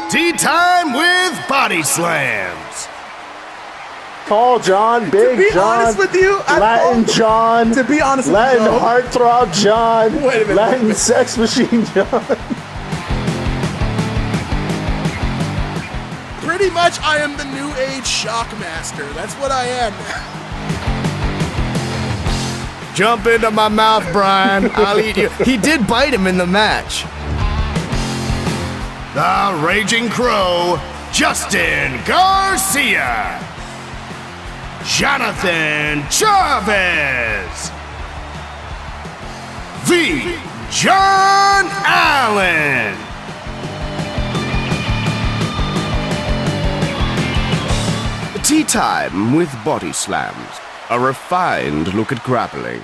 Tea time with Bodyslams. Tall John, Big be John, honest with you, Latin John, to be honest with Latin you, heartthrob John, Wait a minute, Latin sex machine John. pretty much I am the new age shockmaster. That's what I am. Jump into my mouth, Brian. I'll eat you. He did bite him in the match. The Raging Crow, Justin Garcia. Jonathan Chavez. The John Allen. Tea time with Bodyslams. A refined look at grappling.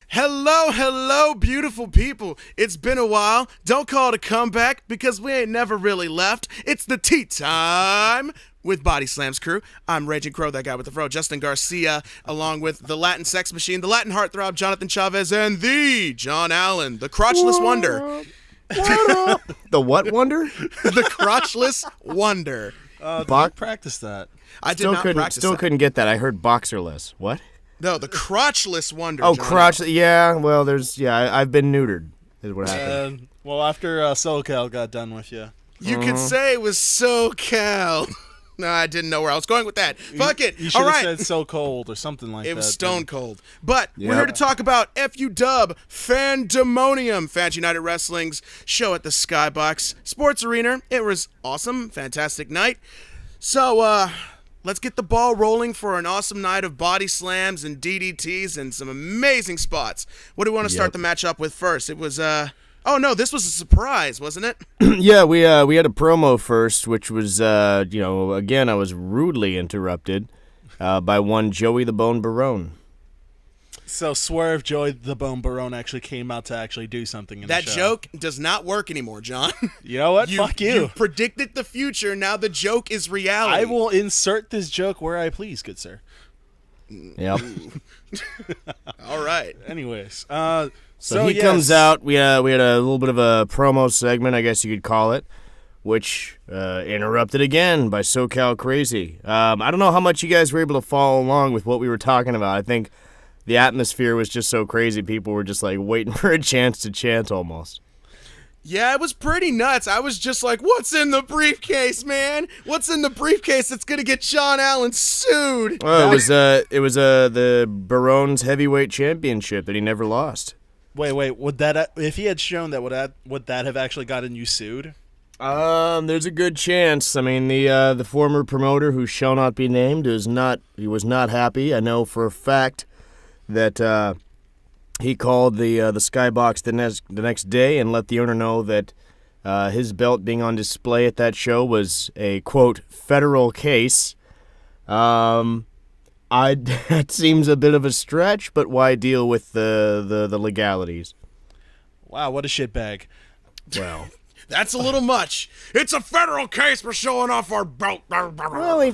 Hello, beautiful people. It's been a while. Don't call it a comeback because we ain't never really left. It's the tea time with Bodyslams crew. I'm Raging Crow, that guy with the fro, Justin Garcia, along with the Latin sex machine, the Latin heartthrob, Jonathan Chavez, and the John Allen, the crotchless wonder. The what wonder? The crotchless wonder. Practice that. I did not practice Still that. couldn't get that. I heard boxerless. What? No, the crotchless wonder. Oh, John crotch. Allen. Yeah, well, I've been neutered, is what happened. Well, after SoCal got done with you. You could say it was SoCal. No, I didn't know where I was going with that. Fuck it. You should All have right. said so cold or something like that. It was stone cold. But we're Yep. here to talk about FU-Dub Fandemonium, Fans United Wrestling's show at the Skybox Sports Arena. It was awesome. Fantastic night. So, let's get the ball rolling for an awesome night of body slams and DDTs and some amazing spots. What do we want to start the match up with first? It was, oh no, this was a surprise, wasn't it? Yeah, we had a promo first, which was, again, I was rudely interrupted by one Joey the Bone Barone. So Swerve Joey the Bone Barone actually came out to actually do something in That the show. joke does not work anymore, John. You know what? Fuck you. You predicted the future. Now the joke is reality. I will insert this joke where I please, good sir. Yep. All right. Anyways, So he yes. comes out. We had a little bit of a promo segment, I guess you could call it, which interrupted again by SoCal Crazy. I don't know how much you guys were able to follow along with what we were talking about. I think the atmosphere was just so crazy. People were just like waiting for a chance to chant almost. Yeah, it was pretty nuts. I was just like, what's in the briefcase, man? What's in the briefcase that's going to get John Allen sued? Oh, it was the Barone's heavyweight championship that he never lost. Wait, would that if he had shown that would that have actually gotten you sued? There's a good chance. I mean, the former promoter, who shall not be named, was not happy. I know for a fact that he called the Skybox the next day and let the owner know that his belt being on display at that show was a, quote, federal case. That seems a bit of a stretch, but why deal with the legalities? Wow, what a shitbag. Well, That's a little much. It's a federal case for showing off our belt. well,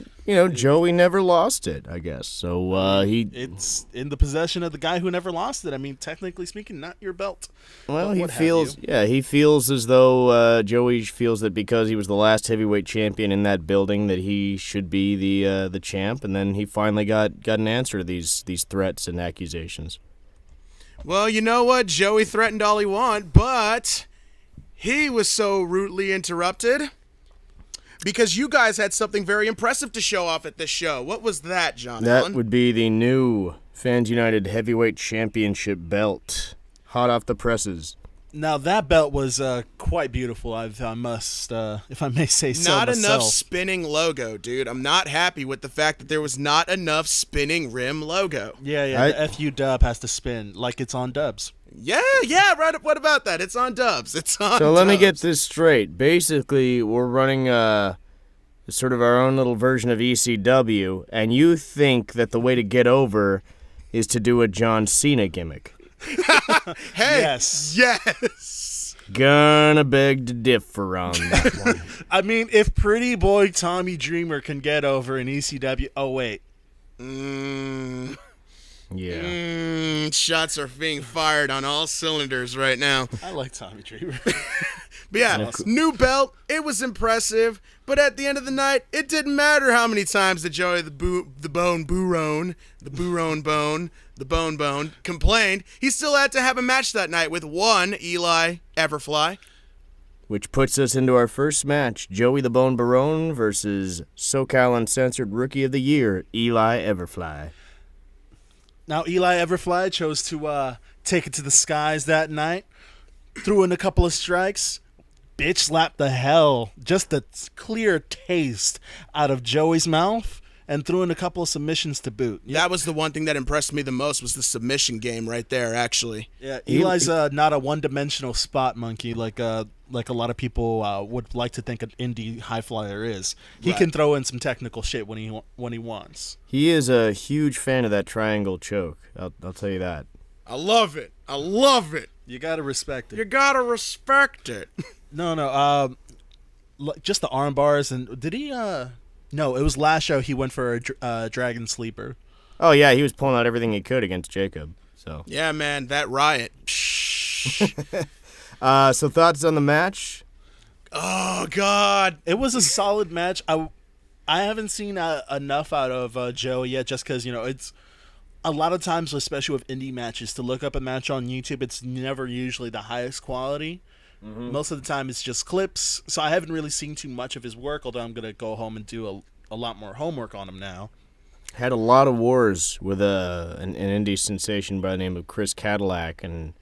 Joey never lost it, I guess. So It's in the possession of the guy who never lost it. I mean, technically speaking, not your belt. Well, But he what have feels, you. he feels as though Joey feels that because he was the last heavyweight champion in that building, that he should be the champ, and then he finally got an answer to these threats and accusations. Well, you know what? Joey threatened all he want, but he was so rudely interrupted because you guys had something very impressive to show off at this show. What was that, John That Allen? would be the new Fans United Heavyweight Championship belt, hot off the presses. Now that belt was quite beautiful. If I may say so Not myself. enough spinning logo, dude. I'm not happy with the fact that there was not enough spinning rim logo. Yeah. The FU dub has to spin like it's on dubs. Yeah, right. What about that? It's on dubs. So let me get this straight. Basically, we're running sort of our own little version of ECW, and you think that the way to get over is to do a John Cena gimmick. Hey, Yes. Gonna beg to differ on that one. I mean, if Pretty Boy Tommy Dreamer can get over in ECW, oh wait, Yeah. Shots are being fired on all cylinders right now. I like Tommy Dreamer. But yeah, new belt. It was impressive. But at the end of the night, it didn't matter how many times that Joey the Bone complained. He still had to have a match that night with one Eli Everfly. Which puts us into our first match, Joey the Bone Barone versus SoCal Uncensored Rookie of the Year, Eli Everfly. Now, Eli Everfly chose to take it to the skies that night, threw in a couple of strikes, bitch slapped the hell, just a clear taste out of Joey's mouth, and threw in a couple of submissions to boot. That was the one thing that impressed me the most was the submission game right there, actually. Yeah, Eli's not a one-dimensional spot monkey like a lot of people would like to think an indie high flyer is. He can throw in some technical shit when he wants. He is a huge fan of that triangle choke. I'll tell you that. I love it. I love it. You gotta respect You it. gotta respect it. No, just the arm bars. And did he? No, it was last show he went for a dragon sleeper. Oh, yeah, he was pulling out everything he could against Jacob. So Yeah, man, that riot. so thoughts on the match? Oh, God. It was a solid match. I haven't seen enough out of Joe yet, just because it's a lot of times, especially with indie matches, to look up a match on YouTube, it's never usually the highest quality. Mm-hmm. Most of the time, it's just clips. So I haven't really seen too much of his work, although I'm gonna go home and do a lot more homework on him now. Had a lot of wars with an indie sensation by the name of Chris Cadillac, and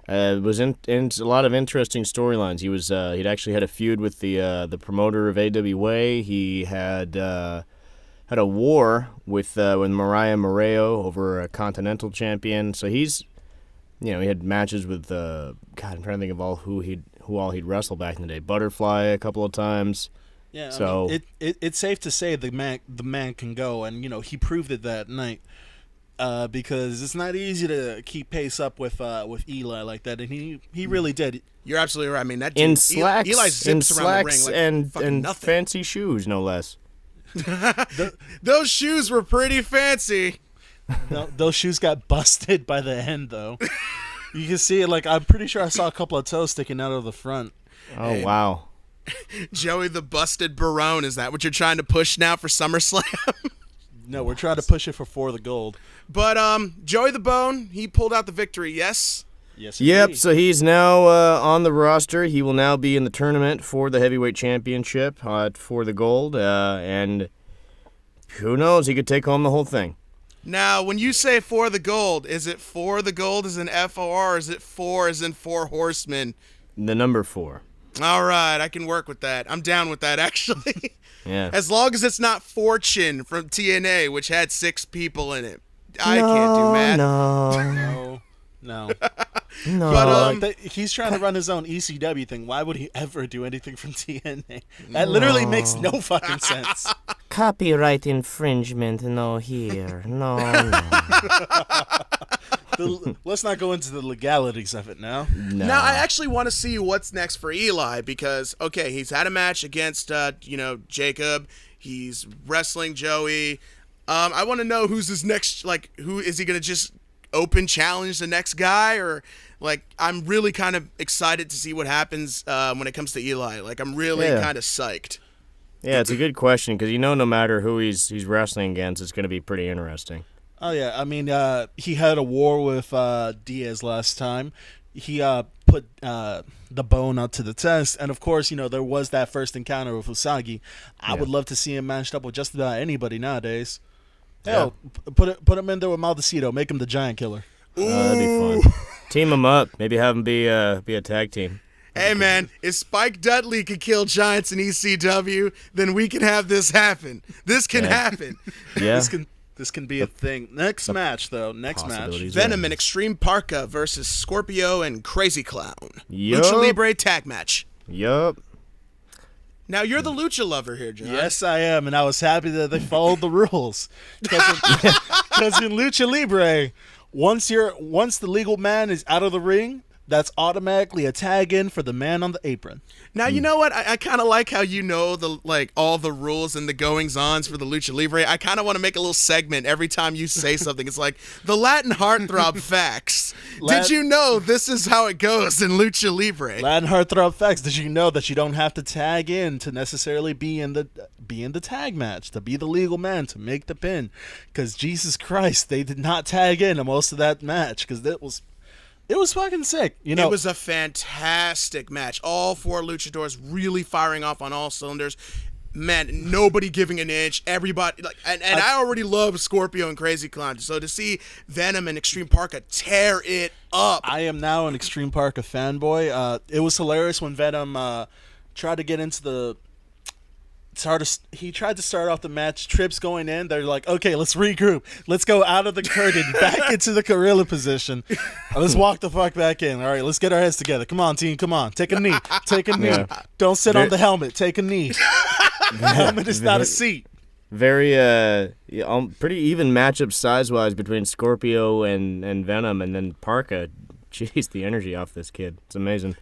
it was in a lot of interesting storylines. He'd actually had a feud with the promoter of AWA. He had a war with Mariah Moreo over a Continental Champion. So he's, he had matches with God. I'm trying to think of who all he'd wrestled back in the day. Butterfly a couple of times. Yeah, so I mean, it's safe to say the man can go, and he proved it that night. Because it's not easy to keep pace up with Eli like that, and he really did. You're absolutely right. I mean, that dude, in slacks, Eli zips around the ring like and nothing. fancy shoes, no less. Those shoes were pretty fancy. No, those shoes got busted by the end, though. You can see it. Like, I'm pretty sure I saw a couple of toes sticking out of the front. Oh, Hey. wow. Joey the Busted Barone, is that what you're trying to push now for SummerSlam? No, we're trying to push it for the gold. But Joey the Bone, he pulled out the victory, yes? Yes. Yep, indeed. so he's now on the roster. He will now be in the tournament for the heavyweight championship for the gold. And who knows, he could take home the whole thing. Now, when you say for the gold, is it for the gold as in FOR, or is it four as in four horsemen? The number 4. All right, I can work with that. I'm down with that, actually. Yeah. As long as it's not Fortune from TNA, which had 6 people in it. I can't do math. No. No. But He's trying to run his own ECW thing. Why would he ever do anything from TNA? That literally makes no fucking sense. Copyright infringement, no here. No. Let's not go into the legalities of it now. No. Now, I actually want to see what's next for Eli because, okay, he's had a match against, Jacob. He's wrestling Joey. I want to know who's his next, who is he going to just open challenge the next guy? Or, I'm really kind of excited to see what happens when it comes to Eli. I'm really kind of psyched. Yeah, it's a good question because no matter who he's wrestling against, it's going to be pretty interesting. Oh, yeah. I mean, he had a war with Diaz last time. He put the Bone out to the test. And, of course, there was that first encounter with Usagi. I would love to see him matched up with just about anybody nowadays. Hell, put him in there with Maldacito. Make him the Giant Killer. That'd be fun. Team him up. Maybe have him be a tag team. Hey, man, if Spike Dudley could kill Giants in ECW, then we can have this happen. This can happen. Yeah. This can be a thing. Next match, though. Next match. Possibilities. Venom and Extreme Parka versus Scorpio and Crazy Clown. Yup. Lucha Libre tag match. Yup. Now, you're the lucha lover here, John. Yes, I am, and I was happy that they followed the rules. Because in Lucha Libre, once the legal man is out of the ring, that's automatically a tag in for the man on the apron. Now, you know what? I kind of like how you know all the rules and the goings-ons for the Lucha Libre. I kind of want to make a little segment every time you say something. It's like, the Latin Heartthrob facts. Did you know this is how it goes in Lucha Libre? Latin Heartthrob facts. Did you know that you don't have to tag in to necessarily be in the tag match, to be the legal man, to make the pin? Because Jesus Christ, they did not tag in to most of that match because it was fucking sick. You know, it was a fantastic match. All 4 luchadors really firing off on all cylinders. Man, nobody giving an inch. Everybody and I already love Scorpio and Crazy Clown. So to see Venom and Extreme Parka tear it up. I am now an Extreme Parka fanboy. It was hilarious when Venom tried to get into the. He tried to start off the match. Trips going in. They're like, okay, let's regroup. Let's go out of the curtain, back into the gorilla position. Let's walk the fuck back in. All right, let's get our heads together. Come on, team. Come on. Take a knee. Take a knee. Yeah. Don't sit on the helmet. Take a knee. The helmet is not a seat. Very pretty even matchup size-wise between Scorpio and Venom, and then Parka. Jeez, the energy off this kid. It's amazing.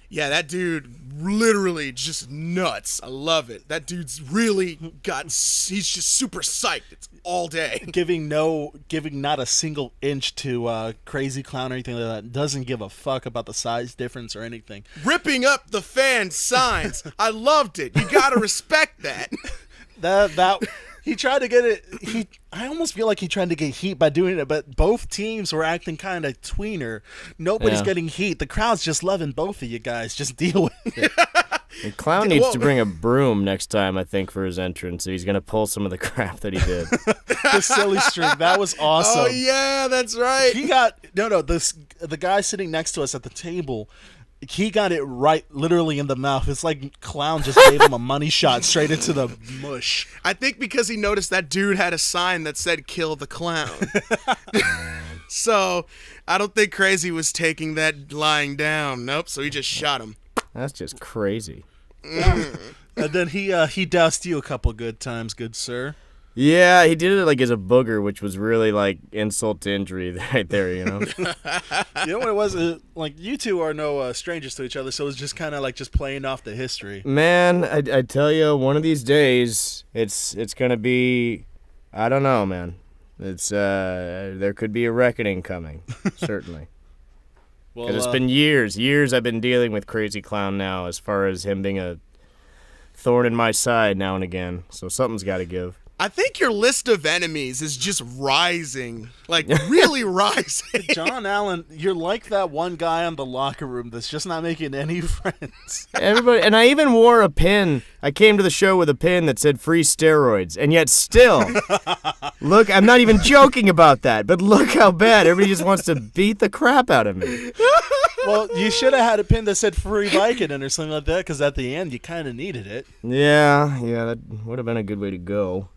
Yeah, that dude literally just nuts. I love it. That dude's really he's just super psyched. It's all day. Giving not a single inch to Crazy Clown or anything like that. Doesn't give a fuck about the size difference or anything. Ripping up the fan signs. I loved it. You gotta respect that. That he tried to get it. I almost feel like he tried to get heat by doing it, but both teams were acting kind of tweener. Nobody's getting heat. The crowd's just loving both of you guys. Just deal with it. And Clown needs to bring a broom next time, I think, for his entrance. He's gonna pull some of the crap that he did. The silly string, that was awesome. Oh yeah, that's right. He got the guy sitting next to us at the table. He got it right, literally in the mouth. It's like Clown just gave him a money shot straight into the mush. I think because he noticed that dude had a sign that said "Kill the Clown." So I don't think Crazy was taking that lying down. Nope. So he just shot him. That's just crazy. And then he doused you a couple good times, good sir. Yeah, he did it like as a booger, which was really like insult to injury right there, you know? You know what it was? Like, you two are no strangers to each other, so it was just kind of like just playing off the history. Man, I tell you, one of these days, it's going to be, I don't know, man. It's there could be a reckoning coming, certainly. Well, Because it's been years I've been dealing with Crazy Clown now, as far as him being a thorn in my side now and again, so something's got to give. I think your list of enemies is just rising, like really rising. John Allen, you're like that one guy in the locker room that's just not making any friends. Everybody, and I even wore a pin. I came to the show with a pin that said "free steroids," and yet still, look, I'm not even joking about that, but look how bad everybody just wants to beat the crap out of me. Well, you should have had a pin that said "free Vicodin" or something like that, because at the end you kind of needed it. Yeah, that would have been a good way to go.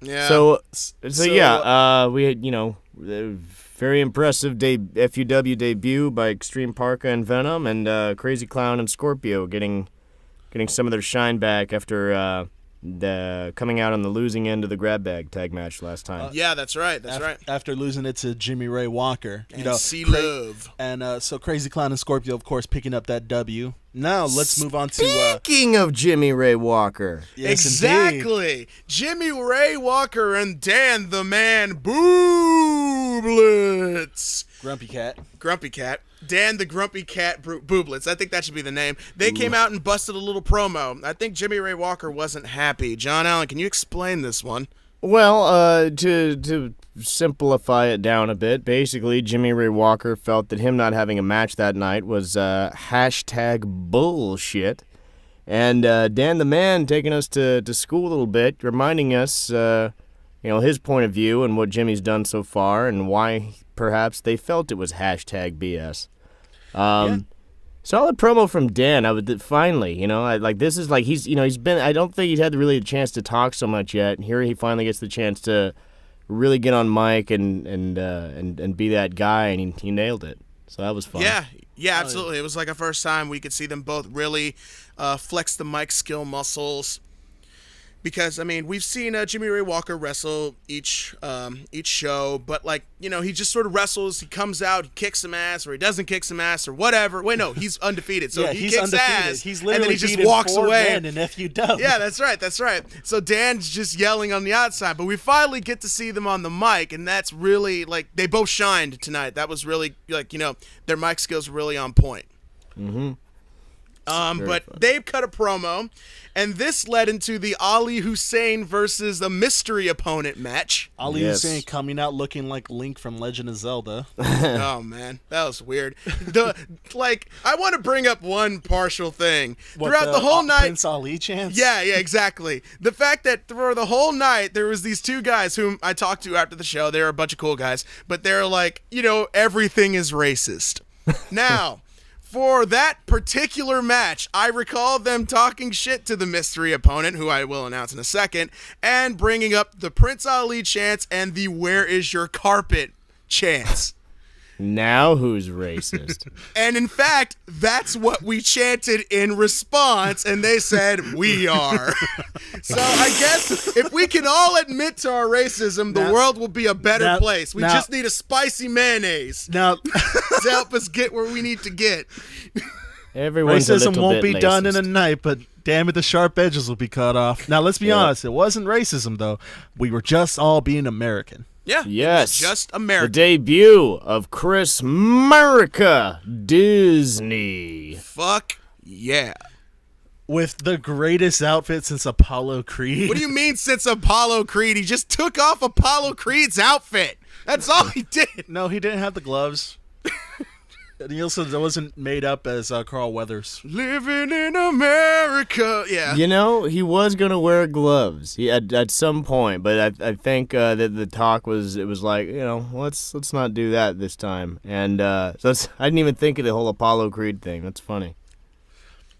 Yeah. So yeah, we had, a very impressive FUW debut by Extreme Parka and Venom, and Crazy Clown and Scorpio getting some of their shine back after coming out on the losing end of the grab bag tag match last time. Yeah, that's right. After losing it to Jimmy Ray Walker, Love. And so Crazy Clown and Scorpio, of course, picking up that W. Now let's move on to. Speaking of Jimmy Ray Walker, yes, exactly, indeed. Jimmy Ray Walker and Dan the Man Booblets. Grumpy Cat. Dan the Grumpy Cat Booblets. I think that should be the name. They came out and busted a little promo. I think Jimmy Ray Walker wasn't happy. John Allen, can you explain this one? Well, to simplify it down a bit, basically Jimmy Ray Walker felt that him not having a match that night was hashtag bullshit. And Dan the Man taking us to school a little bit, reminding us, his point of view and what Jimmy's done so far and why perhaps they felt it was hashtag BS. Solid promo from Dan. Finally, this is like he's been. I don't think he's had really a chance to talk so much yet. And here he finally gets the chance to really get on mic and be that guy, and he nailed it. So that was fun. Yeah, absolutely. It was like a first time we could see them both really flex the mic skill muscles. Because I mean, we've seen Jimmy Ray Walker wrestle each show, but like, you know, he just sort of wrestles. He comes out, he kicks some ass, or he doesn't kick some ass, or whatever. Wait, no, he's undefeated. So Yeah, he he's kicks undefeated. ass, He's and literally then he just beaten walks 4 away. men in FUW. Yeah, that's right. That's right. So Dan's just yelling on the outside, but we finally get to see them on the mic, and that's really like they both shined tonight. That was really like, you know, their mic skills were really on point. Mm-hmm. But they've cut a promo, and this led into the Ali Hussein versus the mystery opponent match. Ali Hussein coming out looking like Link from Legend of Zelda. Oh man, that was weird. I want to bring up one partial thing. Throughout the whole night, Prince Ali chants. Yeah, exactly. The fact that for the whole night there was these two guys whom I talked to after the show. They were a bunch of cool guys, but they're like, you know, everything is racist. Now, for that particular match, I recall them talking shit to the mystery opponent, who I will announce in a second, and bringing up the Prince Ali chants and the "Where is your carpet" chants. Now who's racist? And in fact, that's what we chanted in response, and they said, "We are." So I guess if we can all admit to our racism, the world will be a better place. We just need a spicy mayonnaise Now, to help us get where we need to get. Everyone's a racism little won't bit be done in a racist. night, but damn it, the sharp edges will be cut off. Now, let's be honest. It wasn't racism, though. We were just all being American. Yeah. Yes. Just The America. debut of Chris America Disney. Fuck yeah. With the greatest outfit since Apollo Creed. What do you mean since Apollo Creed? He just took off Apollo Creed's outfit. That's all he did. No, he didn't have the gloves. And he also wasn't made up as Carl Weathers. Living in America. Yeah. You know, he was gonna wear gloves. He at some point, but I think that the talk was like, you know, let's not do that this time. And I didn't even think of the whole Apollo Creed thing. That's funny.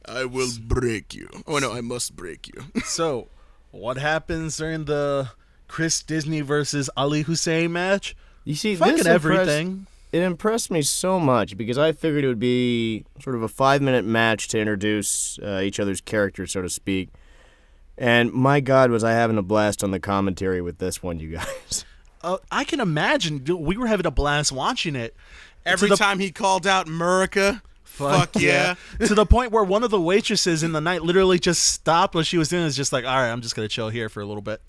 I will break you. Oh no, I must break you. So, what happens during the Chris Disney versus Ali Hussein match? You see, Fucking everything. It impressed me so much because I figured it would be sort of a 5-minute match to introduce each other's characters, so to speak. And my God, was I having a blast on the commentary with this one, you guys. I can imagine. We were having a blast watching it. Every time he called out America, fuck yeah. To the point where one of the waitresses in the night literally just stopped what she was doing and was just like, all right, I'm just going to chill here for a little bit.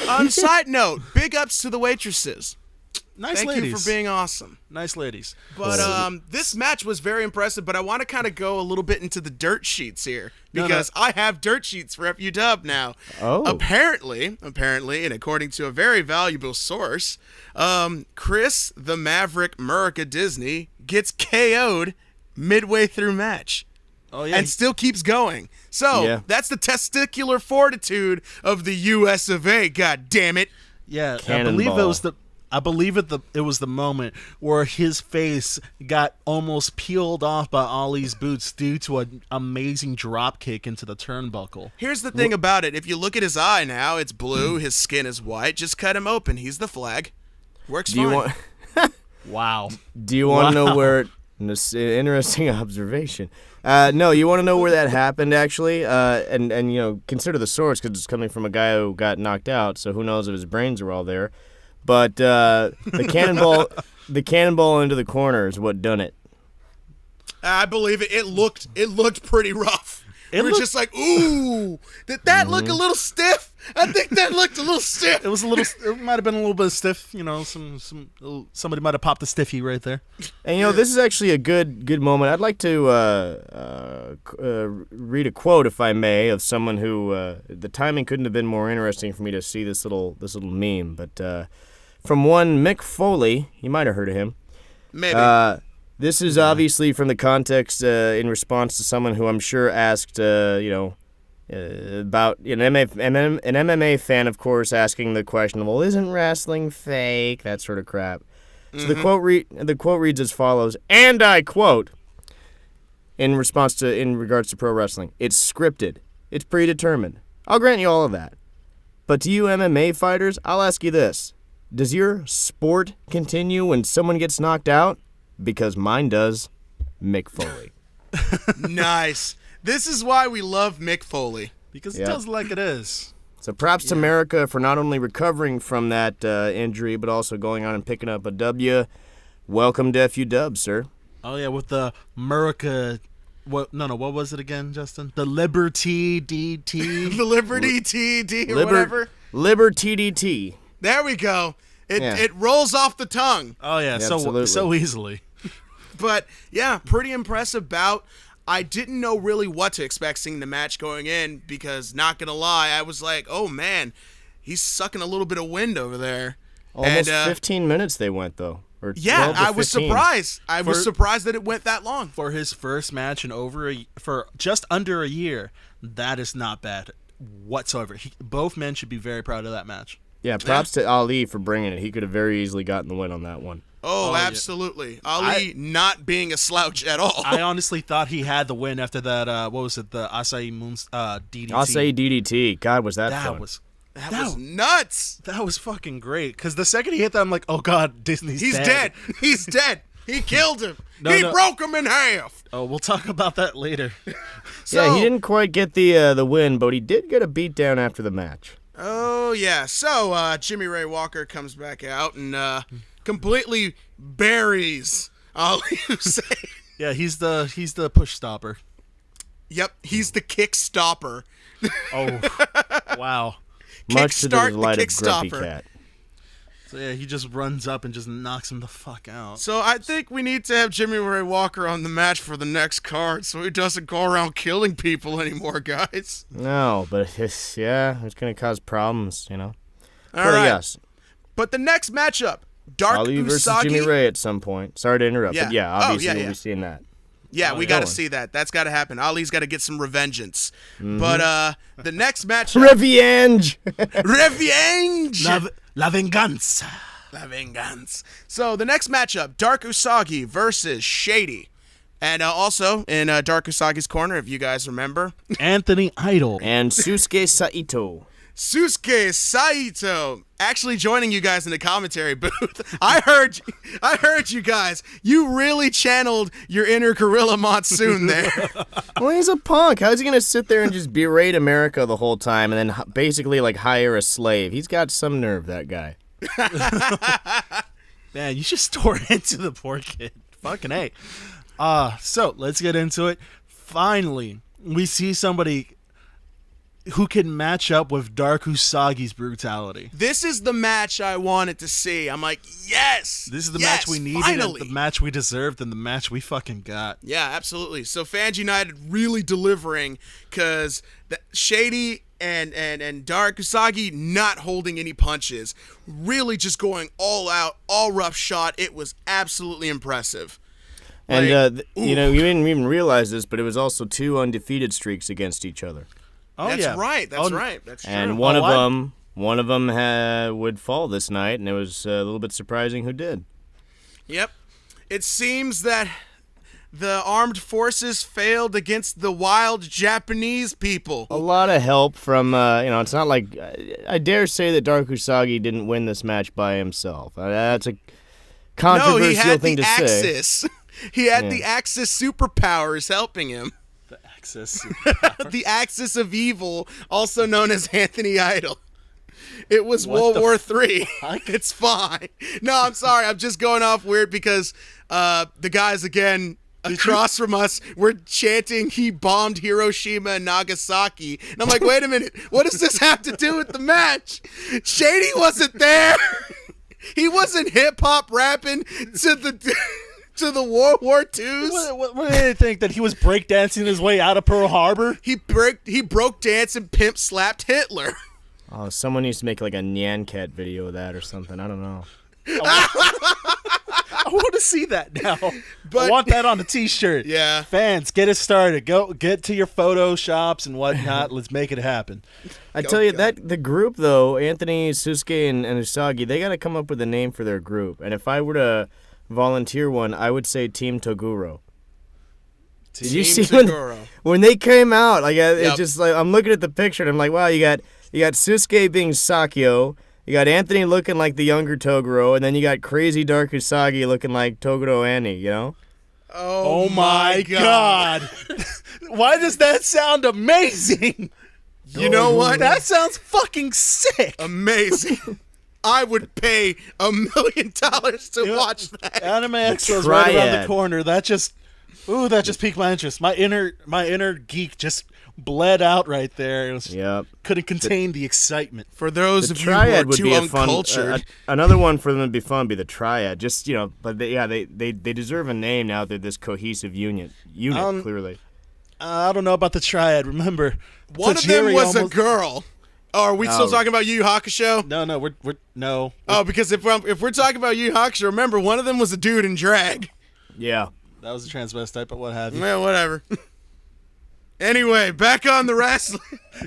On side note, big ups to the waitresses. Nice Thank ladies. you for being awesome. Nice ladies. But this match was very impressive, but I want to kind of go a little bit into the dirt sheets here because I have dirt sheets for FUW now. Oh. Apparently, and according to a very valuable source, Chris the Maverick America Disney gets KO'd midway through match. Oh, yeah. And still keeps going. So, that's the testicular fortitude of the US of A, god damn it. Yeah, Cannonball. I believe it was the moment where his face got almost peeled off by Ali's boots due to an amazing drop kick into the turnbuckle. Here's the thing about it. If you look at his eye now, it's blue, his skin is white. Just cut him open. He's the flag. Works fine. Wow. Do you want to know where? Interesting observation. No, you want to know where that happened actually, and you know, consider the source because it's coming from a guy who got knocked out. So who knows if his brains were all there? But the cannonball into the corner is what done it. I believe it. It looked pretty rough. We were just like, ooh, did that look a little stiff? I think that looked a little stiff. It was a little. It might have been a little bit stiff. You know, somebody might have popped a stiffy right there. And you know, this is actually a good moment. I'd like to read a quote, if I may, of someone who the timing couldn't have been more interesting for me to see this little meme. But from one Mick Foley, you might have heard of him. Maybe. This is obviously from the context in response to someone who I'm sure asked, about an MMA fan, of course, asking the question, well, isn't wrestling fake? That sort of crap. So the quote reads as follows, and I quote, in regards to pro wrestling, it's scripted. It's predetermined. I'll grant you all of that. But to you MMA fighters, I'll ask you this. Does your sport continue when someone gets knocked out? Because mine does. Mick Foley. Nice. This is why we love Mick Foley. Because it does like it is. So props to America for not only recovering from that injury, but also going on and picking up a W. Welcome to FU Dubs, sir. Oh yeah, with the America. What was it again, Justin? The Liberty DT. The Liberty TD or whatever. Liberty DT. There we go. It rolls off the tongue. Oh yeah, so easily. But yeah, pretty impressive bout. I didn't know really what to expect seeing the match going in because, not gonna lie, I was like, oh man, he's sucking a little bit of wind over there. Almost 15 minutes they went though. Or yeah, 12 to I was 15. surprised. I was surprised that it went that long. For his first match in for just under a year, that is not bad whatsoever. Both men should be very proud of that match. Yeah, props to Ali for bringing it. He could have very easily gotten the win on that one. Oh, absolutely. Yeah. Ali not being a slouch at all. I honestly thought he had the win after that, what was it, the Acai Moons DDT. Acai DDT. God, was that fun. That was nuts. That was fucking great. Because the second he hit that, I'm like, oh, God, Disney's dead. He's dead. He killed him. He broke him in half. Oh, we'll talk about that later. Yeah, he didn't quite get the win, but he did get a beatdown after the match. Oh, yeah. So, Jimmy Ray Walker comes back out and completely buries Ali Hussein. Yeah, he's the push stopper. Yep, he's the kick stopper. Oh, wow. Much to the delight of Grumpy Cat. So yeah, he just runs up and just knocks him the fuck out. So I think we need to have Jimmy Ray Walker on the match for the next card so he doesn't go around killing people anymore, guys. No, but it's going to cause problems, you know. All right. Yes. But the next matchup, Dark Ali Usagi versus Jimmy Ray at some point. Sorry to interrupt, but yeah, obviously we'll be seeing that. Yeah, we got to see that. That's got to happen. Ali's got to get some revengeance. Mm-hmm. But the next matchup... Revenge! Revenge! La venganza. La venganza. So the next matchup, Dark Usagi versus Shady. And also, in Dark Usagi's corner, if you guys remember... Anthony Idol. And Susuke Saito. Susuke Saito actually joining you guys in the commentary booth. I heard you guys. You really channeled your inner Gorilla Monsoon there. Well, he's a punk. How's he going to sit there and just berate America the whole time and then basically like hire a slave? He's got some nerve, that guy. Man, you just tore into the poor kid. Fucking A. So let's get into it. Finally, we see somebody who can match up with Dark Usagi's brutality. This is the match I wanted to see. I'm like, yes! This is the match we needed, finally. And the match we deserved, and the match we fucking got. Yeah, absolutely. So Fans United really delivering, because Shady and Dark Usagi not holding any punches. Really just going all out, all rough shot. It was absolutely impressive. And, you didn't even realize this, but it was also 2 undefeated streaks against each other. Oh, that's right. That's right. That's true. And one of them would fall this night, and it was a little bit surprising who did. Yep. It seems that the armed forces failed against the wild Japanese people. A lot of help from, it's not like, I dare say that Dark Usagi didn't win this match by himself. That's a controversial thing to say. He had the Axis superpowers helping him. The Axis. The Axis of Evil, also known as Anthony Idol. It was World War III. It's fine. No, I'm sorry. I'm just going off weird because the guys, again, across from us were chanting, he bombed Hiroshima and Nagasaki. And I'm like, wait a minute. What does this have to do with the match? Shady wasn't there. He wasn't hip-hop rapping to the World War IIs. What did they think, that he was breakdancing his way out of Pearl Harbor? He broke dance and pimp slapped Hitler. Oh, someone needs to make like a Nyan Cat video of that or something. I don't know. I want to see that now. I want that on a t-shirt. Yeah. Fans, get it started. Go get to your photoshops and whatnot. Let's make it happen. I tell you, that the group, though, Anthony, Susuke, and Usagi, they got to come up with a name for their group. And if I were to volunteer one, I would say Team Toguro. Did you see when they came out? Like, it's just like, I'm looking at the picture and I'm like, wow, you got Susuke being Sakyo, you got Anthony looking like the younger Toguro, and then you got crazy Dark Usagi looking like Toguro Annie, you know? Oh my God. Why does that sound amazing? You know what? That sounds fucking sick. Amazing. I would pay $1 million to watch that. Anime Expo's right around the Triad. corner. That just piqued my interest. My inner geek just bled out right there. It was, Yep. couldn't contain the excitement. For those The of you who are triad would too be a fun. uncultured, Another one for them to be fun would be the triad. Just but they deserve a name now. They're this cohesive unit. Clearly. I don't know about the triad. Remember, one of them Tajiri was almost- a girl. Oh, are we still talking about Yu Yu Hakusho? No, we're no. Oh, because if we're talking about Yu Yu Hakusho, remember one of them was a dude in drag. Yeah. That was a transvestite, but what have you? Well, whatever. Anyway, back on the wrestling.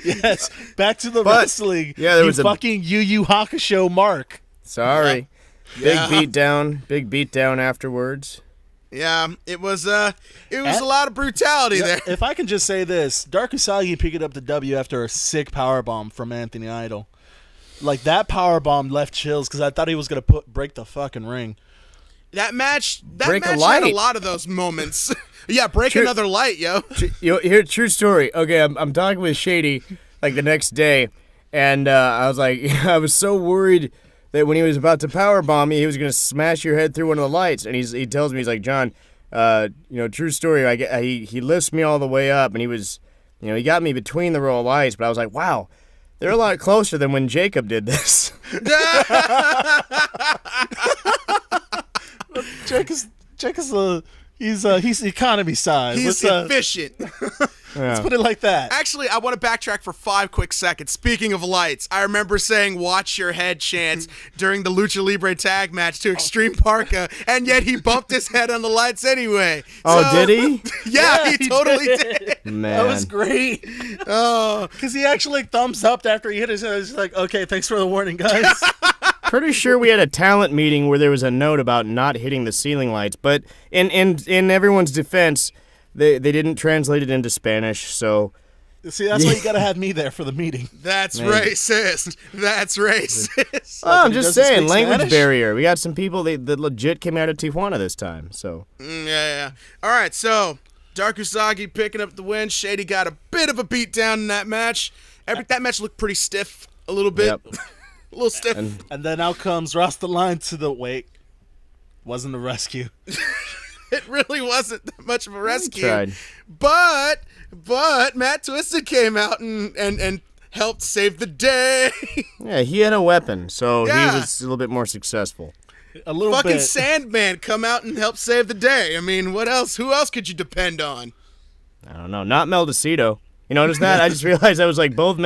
Yes, back to the wrestling. yeah, there you was a- fucking Yu Yu Hakusho mark. Sorry. Yeah. Big beatdown afterwards. Yeah, it was a lot of brutality there. If I can just say this, Dark Usagi picked up the W after a sick powerbomb from Anthony Idol. Like, that powerbomb left chills because I thought he was going to break the fucking ring. That match Break a had a light. lot of those moments. Yeah, break True. another light, yo. Here, true story. Okay, I'm talking with Shady like the next day, and I was like, I was so worried that when he was about to powerbomb me, he was gonna smash your head through one of the lights. And he tells me, he's like, John, true story. He lifts me all the way up, and he was, he got me between the row of lights. But I was like, wow, they're a lot closer than when Jacob did this. Jake is he's economy size. He's Let's efficient. put it like that. Actually, I want to backtrack for 5 quick seconds. Speaking of lights, I remember saying "Watch your head" chants during the Lucha Libre tag match to Extreme Parka, and yet he bumped his head on the lights anyway. Oh, So- did he? Yeah, he totally did. Man, That was great. Oh, Because he actually thumbs up after he hit his head. He's like, okay, thanks for the warning, guys. pretty sure we had a talent meeting where there was a note about not hitting the ceiling lights. But in everyone's defense, they didn't translate it into Spanish, so. See, that's why you got to have me there for the meeting. that's racist. That's racist. Oh, I'm he just doesn't saying, speak language Spanish? barrier. We got some people that legit came out of Tijuana this time, so. Yeah. All right, so Dark Usagi picking up the win. Shady got a bit of a beat down in that match. That match looked pretty stiff, a little bit. Yep. A little stiff. And then out comes Rasta Line to the wait. Wasn't a rescue. It really wasn't that much of a rescue. tried. But Matt Twisted came out and helped save the day. Yeah, he had a weapon, so Yeah. he was a little bit more successful. A little Fucking bit. Sandman come out and help save the day. I mean, what else? Who else could you depend on? I don't know, not Maldacito. You notice that? I just realized that was like both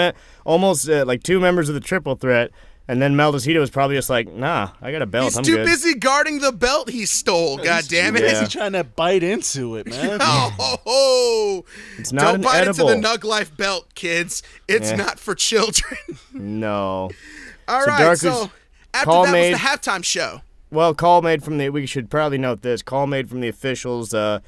almost like two members of the triple threat, and then Maldacito was probably just like, nah, I got a belt, He's I'm too good. busy guarding the belt he stole. God damn it! Yeah. He's trying to bite into it, man. Oh, It's not don't an bite edible. into the Nug Life belt, kids. It's Yeah. not for children. No. All So right, Dark so was- after call that made- was the halftime show. Well, call made from we should probably note this. Call made from the officials. The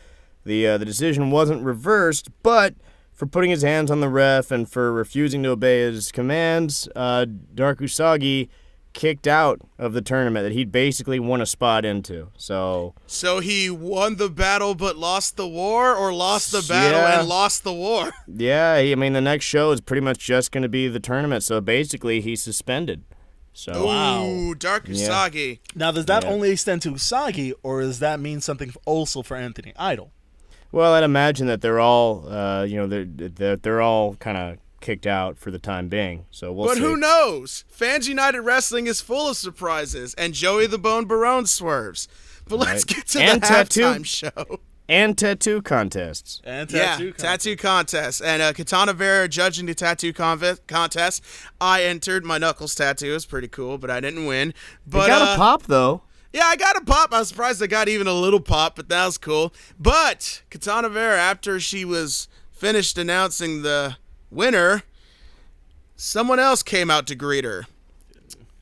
decision wasn't reversed, but for putting his hands on the ref and for refusing to obey his commands, Dark Usagi kicked out of the tournament that he'd basically won a spot into. So he won the battle but lost the war, or lost the battle Yeah. and lost the war? yeah, I mean the next show is pretty much just going to be the tournament. So basically, he's suspended. So Wow. Ooh, Dark Usagi. Now, does that Yeah. only extend to Usagi, or does that mean something also for Anthony Idol? well, I'd imagine that they're all they're all kind of kicked out for the time being. So we'll But see. who knows? Fans United Wrestling is full of surprises, and Joey the Bone Barone swerves. But let's Right. get to And the tattoo. halftime show. And tattoo contests. And Tattoo contest. And Katana Vera judging the tattoo contest. I entered. My knuckles tattoo is pretty cool, but I didn't win. But They got a pop though. yeah, I got a pop. I was surprised I got even a little pop, but that was cool. But Katana Vera, after she was finished announcing the winner, someone else came out to greet her.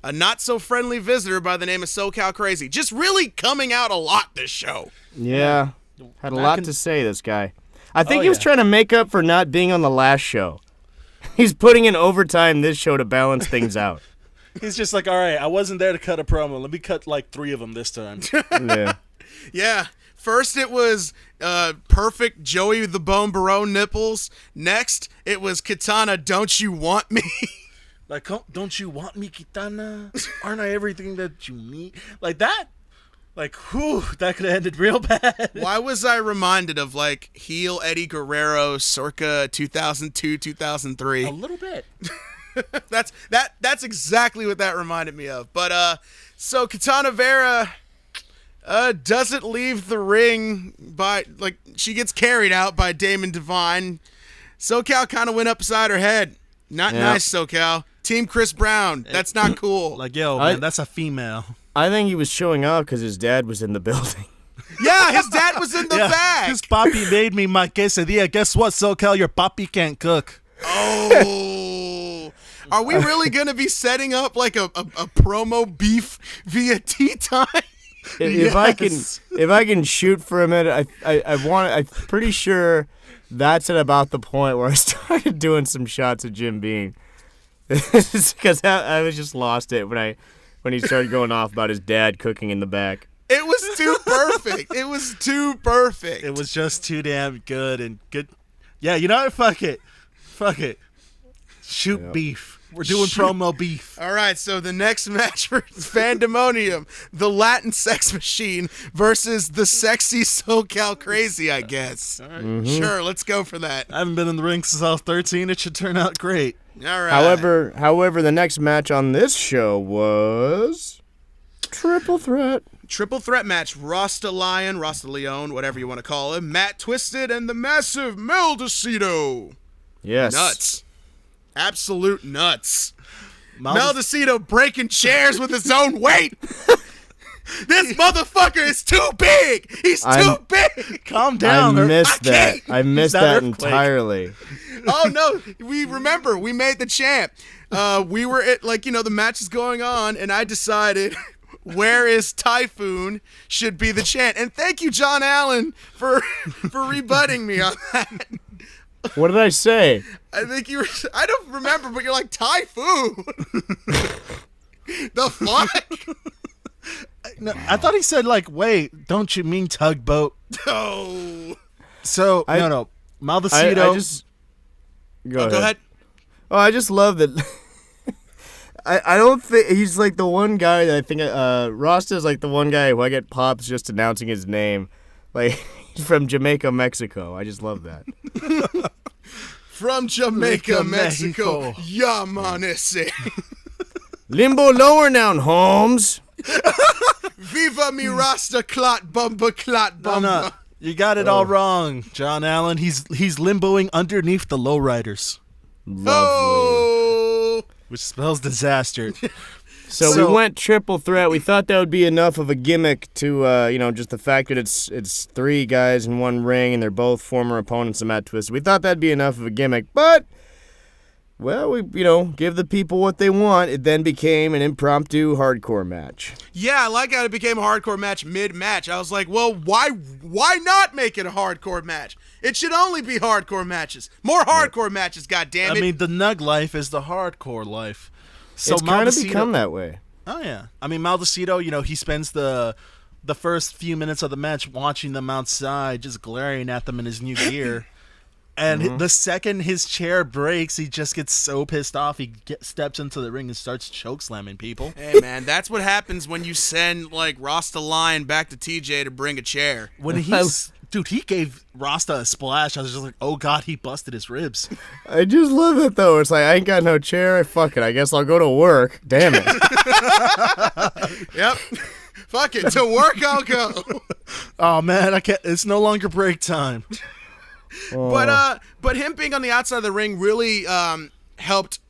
A not-so-friendly visitor by the name of SoCal Crazy. Just really coming out a lot this show. Yeah. Had a That lot can- to say, this guy. I think Oh, he was yeah. trying to make up for not being on the last show. He's putting in overtime this show to balance things out. He's just like, all right, I wasn't there to cut a promo. Let me cut like 3 of them this time. Yeah. Yeah. First it was perfect Joey the Bone Barone nipples. Next it was Katana, don't you want me? Like, don't you want me, Kitana? Aren't I everything that you need? Like that? Like, whew, that could have ended real bad. Why was I reminded of, like, heel Eddie Guerrero circa 2002, 2003? A little bit. That's exactly what that reminded me of. But, so Katana Vera doesn't leave the ring by, like, she gets carried out by Damon Devine. SoCal kind of went upside her head. Not nice, SoCal. Team Chris Brown. That's not cool. Like, yo, man, that's a female. I think he was showing off because his dad was in the building. Yeah, his dad was in the back. His papi made me my quesadilla. Guess what, SoCal? Your papi can't cook. Oh. Are we really going to be setting up like a promo beef via tea time? If I can shoot for a minute, I'm pretty sure that's at about the point where I started doing some shots of Jim Beam. Because I was just lost it when he started going off about his dad cooking in the back. It was too perfect. It was too perfect. It was just too damn good and good. Yeah, you know what? Fuck it. Shoot beef. We're doing promo beef. All right, so the next match for Fandemonium, the Latin Sex Machine versus the sexy SoCal Crazy, I guess. All right. Mm-hmm. Sure, let's go for that. I haven't been in the ring since I was 13. It should turn out great. All right. However, the next match on this show was Triple Threat. Triple threat match, Rasta Leon, whatever you want to call him, Matt Twisted, and the massive Maldacito. Yes. Nuts. Absolute nuts. Maldacito breaking chairs with his own weight. This motherfucker is too big. He's too big. Calm down. I missed that entirely. Oh, no. We made the champ. We were at, the match is going on, and I decided... Where is Typhoon should be the chant. And thank you, John Allen, for rebutting me on that. What did I say? I think you were... I don't remember, but you're like, Typhoon. The fuck? No, I thought he said, wait, don't you mean tugboat? No. So, no. Maldacito. Go ahead. Oh, I just love that... I don't think he's like the one guy that I think Rasta's like the one guy who I get pops just announcing his name, like he's from Jamaica, Mexico. I just love that. From Jamaica, Mexico. Yeah, man, ese. Limbo lower down, Holmes. Viva mi Rasta clot bumba. No. You got it all wrong, John Allen. He's limboing underneath the lowriders. Lovely. Which spells disaster. So we went triple threat. We thought that would be enough of a gimmick to, just the fact that it's three guys in one ring and they're both former opponents of Matt Twisted. We thought that'd be enough of a gimmick, but, well, we, give the people what they want. It then became an impromptu hardcore match. Yeah, I like how it became a hardcore match mid-match. I was like, well, why not make it a hardcore match? It should only be hardcore matches. More hardcore matches, goddammit. I mean, the Nug life is the hardcore life. So it's kind of become that way. Oh, yeah. I mean, Maldacito, he spends the first few minutes of the match watching them outside, just glaring at them in his new gear. And the second his chair breaks, he just gets so pissed off, he steps into the ring and starts chokeslamming people. Hey, man, that's what happens when you send, Rasta Lion back to TJ to bring a chair. When Dude, he gave Rasta a splash. I was just like, oh, God, he busted his ribs. I just love it, though. It's like, I ain't got no chair. Fuck it. I guess I'll go to work. Damn it. Yep. Fuck it. To work I'll go. Oh, man, I can't. It's no longer break time. But him being on the outside of the ring really helped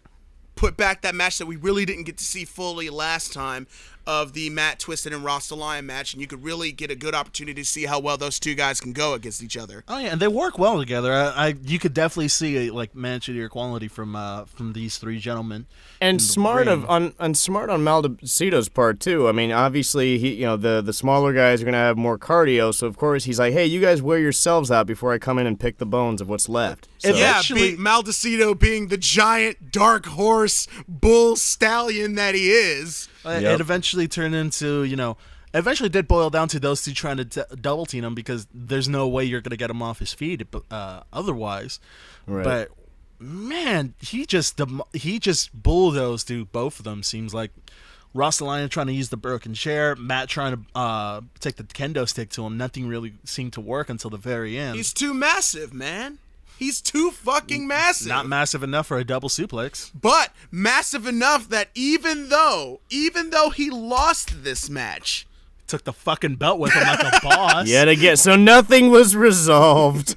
put back that match that we really didn't get to see fully last time of the Matt Twisted and Rasta Lion match, and you could really get a good opportunity to see how well those two guys can go against each other. Oh yeah, and they work well together. You could definitely see a match of your quality from these three gentlemen. And smart on Maldacito's part too. I mean, obviously he the smaller guys are gonna have more cardio, so of course he's like, hey, you guys wear yourselves out before I come in and pick the bones of what's left. So. Yeah, Maldacito being the giant dark horse bull stallion that he is. It eventually turned into, eventually did boil down to those two trying to double team him because there's no way you're going to get him off his feet otherwise. Right. But man, he just bulldozed through both of them. Seems like Ross the Lion trying to use the broken chair, Matt trying to take the kendo stick to him. Nothing really seemed to work until the very end. He's too massive, man. He's too fucking massive. Not massive enough for a double suplex. But massive enough that even though he lost this match, took the fucking belt with him like a boss. Yet again, so nothing was resolved.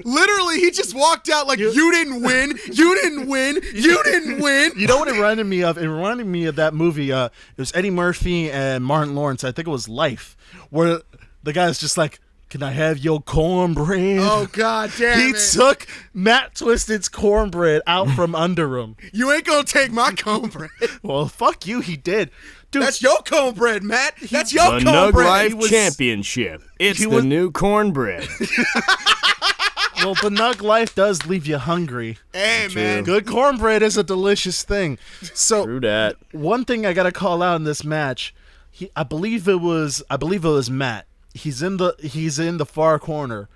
literally he just walked out like, you didn't win, you didn't win, you didn't win. You know what it reminded me of? It reminded me of that movie. It was Eddie Murphy and Martin Lawrence. I think it was Life, where the guy's just like, can I have your cornbread? Oh, God damn it. He took Matt Twisted's cornbread out from under him. You ain't gonna take my cornbread. Well, fuck you, he did. Dude, That's your cornbread, Matt. That's your The Nug cornbread. Life Championship. It's the new cornbread. well, the Nug Life does leave you hungry. Hey, True. man. Good cornbread is a delicious thing. So, True that. one thing I gotta call out in this match, I believe it was Matt. He's in the far corner.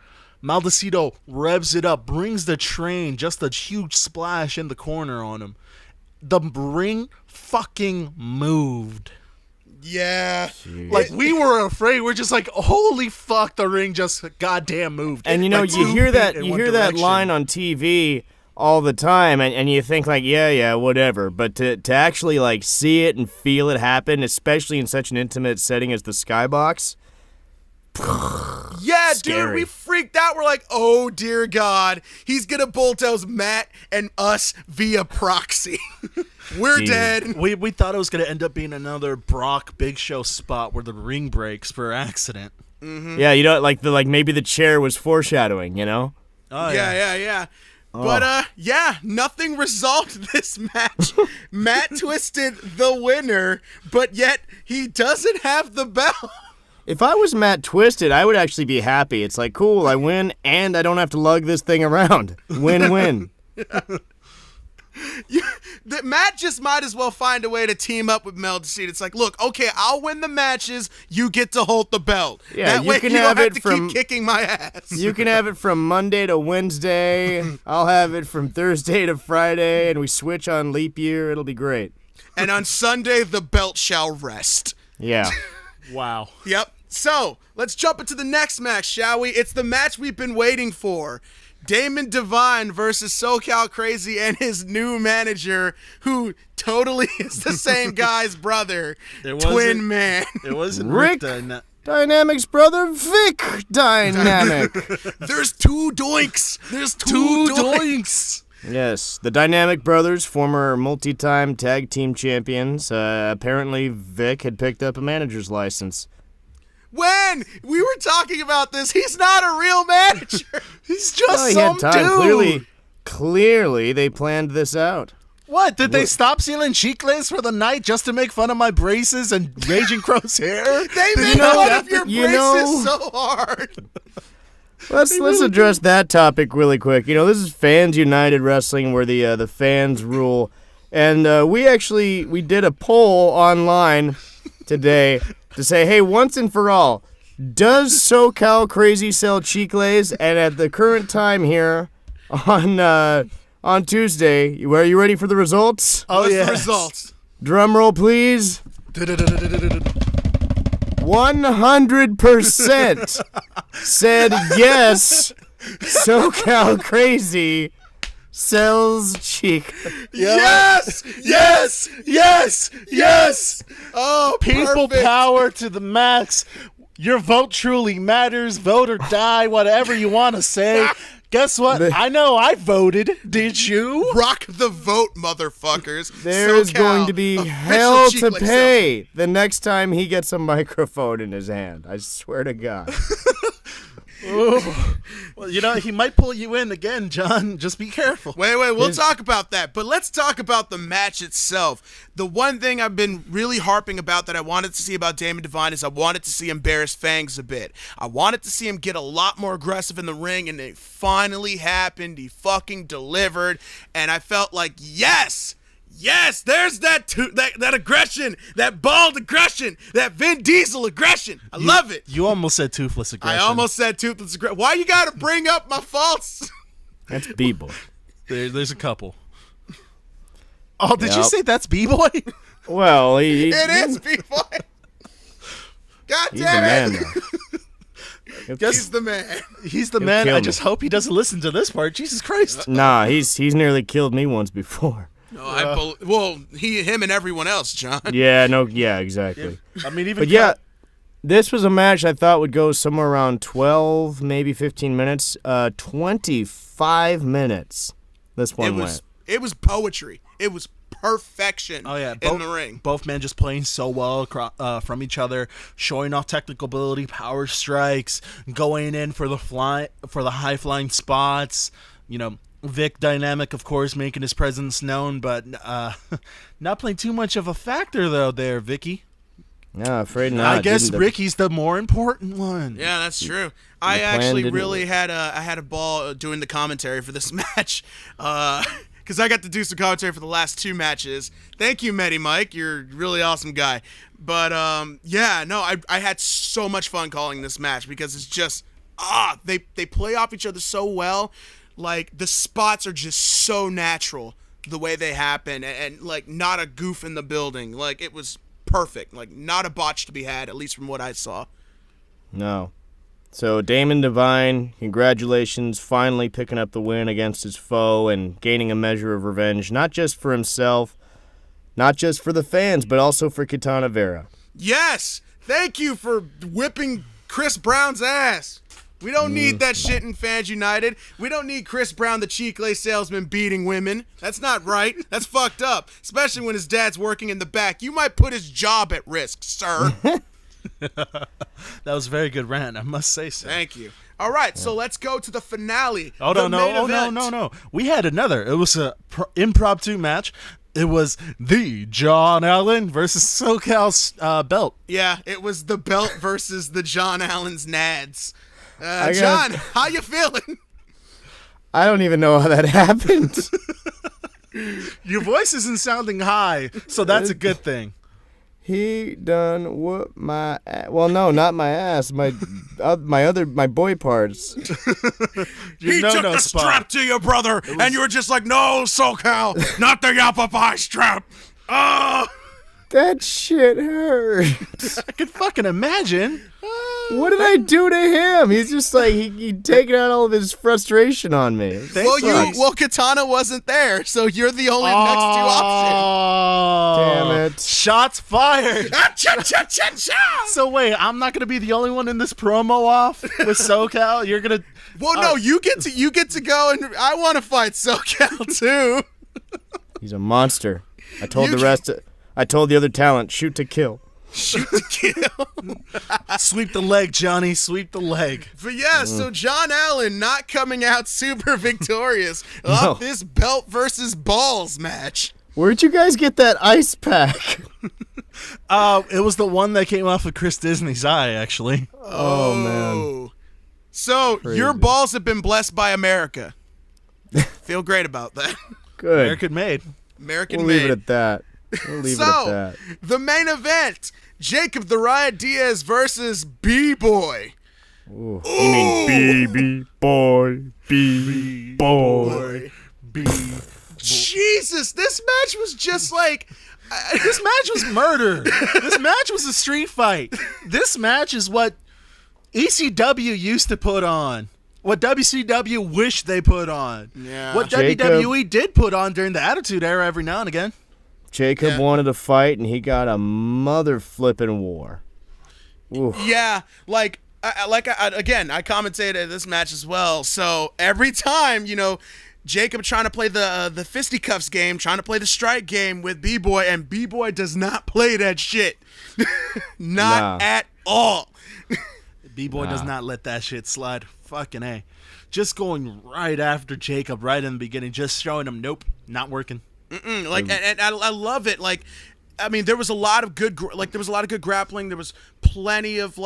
Maldacito revs it up, brings the train, just a huge splash in the corner on him. The ring fucking moved. Yeah. Like, we were afraid. We're just like, holy fuck, the ring just goddamn moved. And you know, Like, you 2 hear feet that in you one hear that direction. line on TV all the time, and you think like, yeah, whatever. But to actually like see it and feel it happen, especially in such an intimate setting as the Skybox. Yeah, dude, Scary. we freaked out. We're like, oh, dear God. He's going to bulldoze Matt and us via proxy. We're Jeez. dead. We thought it was going to end up being another Brock Big Show spot where the ring breaks for accident. Yeah, you know, like maybe the chair was foreshadowing, you know? Oh, Yeah. But, nothing resolved this match. Matt Twisted the winner, but yet he doesn't have the belt. If I was Matt Twisted, I would actually be happy. It's like, cool, I win, and I don't have to lug this thing around. Win-win. Matt just might as well find a way to team up with Mel Deceit. It's like, look, okay, I'll win the matches. You get to hold the belt. Yeah, that you way can you have don't it have to from- keep kicking my ass. You can have it from Monday to Wednesday. I'll have it from Thursday to Friday, and we switch on leap year. It'll be great. And on Sunday, the belt shall rest. Yeah. Wow. Yep. So, let's jump into the next match, shall we? It's the match we've been waiting for. Damon Devine versus SoCal Crazy and his new manager, who totally is the same guy's brother, Twin Man. It wasn't Rick Dynamic's brother, Vic Dynamic. There's two doinks. There's two doinks. Yes, the Dynamic Brothers, former multi-time tag team champions. Apparently, Vic had picked up a manager's license. When we were talking about this, he's not a real manager. He's just Well, he some had time. dude. Clearly, they planned this out. What? Did they stop stealing chicles for the night just to make fun of my braces and Raging Crow's hair? They Did made you know fun that? of your You braces know- so hard. Let's address that topic really quick. You know, this is Fans United Wrestling, where the fans rule, and we did a poll online today to say, hey, once and for all, does SoCal Crazy sell chicles? And at the current time here on Tuesday, are you ready for the results? Oh, What's yeah. the results? Drum roll, please. 100% said yes. SoCal Crazy sells cheek. Yes! Yes! Yes! Yes! Oh, People perfect. power to the max. Your vote truly matters. Vote or die, whatever you want to say. Guess what? I know I voted. Did you? Rock the vote, motherfuckers. There is SoCal, going to be official hell to Cheeklick pay the next time he gets a microphone in his hand. I swear to God. Well, you know, he might pull you in again, John. Just be careful. Wait, we'll talk about that. But let's talk about the match itself. The one thing I've been really harping about that I wanted to see about Damon Devine is I wanted to see him bare his fangs a bit. I wanted to see him get a lot more aggressive in the ring, and it finally happened. He fucking delivered, and I felt like, yes, Yes, there's that aggression, that bald aggression, that Vin Diesel aggression. I love it. You almost said toothless aggression. I almost said toothless aggression. Why you got to bring up my faults? That's B-boy. There's a couple. Oh, did you say that's B-boy? Well, it is B-boy. God he's damn the it. man, though. He's the man. He's the He'll man. kill I me. just hope he doesn't listen to this part. Jesus Christ. Nah, he's nearly killed me once before. No, him and everyone else, John. Yeah, exactly. I mean, even But yeah, this was a match I thought would go somewhere around 12, maybe 15 minutes. 25 minutes. This one went. It was poetry. It was perfection. Oh yeah, in the ring. Both men just playing so well from each other, showing off technical ability, power strikes, going in for the high flying spots. You know, Vic Dynamic, of course, making his presence known, but not playing too much of a factor though. There, Vicky. No, afraid not. I guess Ricky's the more important one. Yeah, that's true. I actually didn't really work. had a ball doing the commentary for this match. Because I got to do some commentary for the last two matches. Thank you, Medi Mike. You're a really awesome guy. But, I had so much fun calling this match because it's just, they play off each other so well. Like, the spots are just so natural the way they happen. And like, not a goof in the building. Like, it was perfect. Like, not a botch to be had, at least from what I saw. No. So Damon Devine, congratulations, finally picking up the win against his foe and gaining a measure of revenge, not just for himself, not just for the fans, but also for Kitana Vera. Yes! Thank you for whipping Chris Brown's ass. We don't need that shit in Fans United. We don't need Chris Brown, the Chicle salesman, beating women. That's not right. That's fucked up, especially when his dad's working in the back. You might put his job at risk, sir. That was a very good rant, I must say so. Thank you. All right, so let's go to the finale. Oh, no. We had another. It was a impromptu match. It was the John Allen versus SoCal's belt. Yeah, it was the belt versus the John Allen's nads. got- John, how you feeling? I don't even know how that happened. Your voice isn't sounding high, so that's a good thing. He done whoop my ass. Well, no, not my ass. My boy parts. He took the strap to you, brother, and you were just like, no, SoCal, not the Yappa Pie strap. Oh! That shit hurt. I could fucking imagine. What did I do to him? He's just like, he taking out all of his frustration on me. Well, Katana wasn't there, so you're the only next two option. Damn it. Shots fired. Cha-cha-cha-cha! So wait, I'm not gonna be the only one in this promo off with SoCal. You're gonna. Well, no, you get to go, and I want to fight SoCal too. He's a monster. I told the other talent, shoot to kill. Shoot to kill. Sweep the leg, Johnny. Sweep the leg. But yeah, so John Allen not coming out super victorious off this belt versus balls match. Where'd you guys get that ice pack? It was the one that came off of Chris Disney's eye, actually. Oh, man. So Crazy. your balls have been blessed by America. Feel great about that. Good. American made. American We'll made. leave it at that. We'll leave it at that. The main event, Jacob the Riot Diaz versus B-Boy. Ooh. You mean B-boy, B-boy. Jesus, this match was just like... This match was murder. This match was a street fight. This match is what ECW used to put on. What WCW wished they put on. Yeah. What Jacob. WWE did put on during the Attitude Era every now and again. Jacob wanted to fight, and he got a mother flipping war. Ooh. Yeah, I commentated this match as well. So every time, Jacob trying to play the fisticuffs game, trying to play the strike game with B-Boy, and B-Boy does not play that shit. Not at all. B-Boy does not let that shit slide. Fucking A. Just going right after Jacob right in the beginning, just showing him, nope, not working. And I love it. Like, I mean, there was a lot of good, grappling. There was plenty of